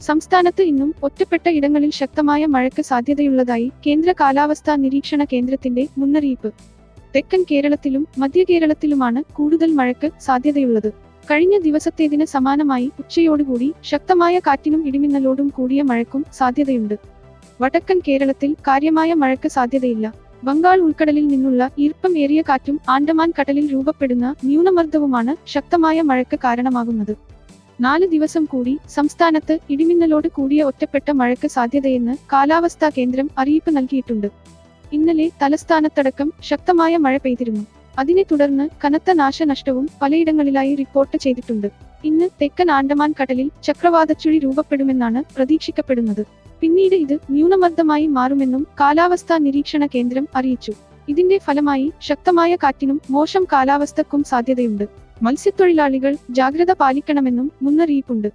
സംസ്ഥാനത്ത് ഇന്നും ഒറ്റപ്പെട്ട ഇടങ്ങളിൽ ശക്തമായ മഴയ്ക്ക് സാധ്യതയുള്ളതായി കേന്ദ്ര കാലാവസ്ഥാ നിരീക്ഷണ കേന്ദ്രത്തിന്റെ മുന്നറിയിപ്പ്. തെക്കൻ കേരളത്തിലും മധ്യ കേരളത്തിലുമാണ് കൂടുതൽ മഴയ്ക്ക് സാധ്യതയുള്ളത്. കഴിഞ്ഞ ദിവസത്തേതിന് സമാനമായി ഉച്ചയോടുകൂടി ശക്തമായ കാറ്റിനും ഇടിമിന്നലോടും കൂടിയ മഴയ്ക്കും സാധ്യതയുണ്ട്. വടക്കൻ കേരളത്തിൽ കാര്യമായ മഴയ്ക്ക് സാധ്യതയില്ല. ബംഗാൾ ഉൾക്കടലിൽ നിന്നുള്ള ഈർപ്പം ഏറിയ കാറ്റും ആൻഡമാൻ കടലിൽ രൂപപ്പെടുന്ന ന്യൂനമർദ്ദവുമാണ് ശക്തമായ മഴയ്ക്ക് കാരണമാകുന്നത്. 4 ദിവസം കൂടി സംസ്ഥാനത്ത് ഇടിമിന്നലോട് കൂടിയ ഒറ്റപ്പെട്ട മഴയ്ക്ക് സാധ്യതയെന്ന് കാലാവസ്ഥാ കേന്ദ്രം അറിയിപ്പ് നൽകിയിട്ടുണ്ട്. ഇന്നലെ തലസ്ഥാനത്തടക്കം ശക്തമായ മഴ പെയ്തിരുന്നു. അതിനെ തുടർന്ന് കനത്ത നാശനഷ്ടവും പലയിടങ്ങളിലായി റിപ്പോർട്ട് ചെയ്തിട്ടുണ്ട്. ഇന്ന് തെക്കൻ ആൻഡമാൻ കടലിൽ ചക്രവാതച്ചുഴി രൂപപ്പെടുമെന്നാണ് പ്രതീക്ഷിക്കപ്പെടുന്നത്. പിന്നീട് ഇത് ന്യൂനമർദ്ദമായി മാറുമെന്നും കാലാവസ്ഥാ നിരീക്ഷണ കേന്ദ്രം അറിയിച്ചു. ഇതിന്റെ ഫലമായി ശക്തമായ കാറ്റിനും മോശം കാലാവസ്ഥക്കും സാധ്യതയുണ്ട്. മത്സ്യത്തൊഴിലാളികൾ ജാഗ്രത പാലിക്കണമെന്നും മുന്നറിയിപ്പുണ്ട്.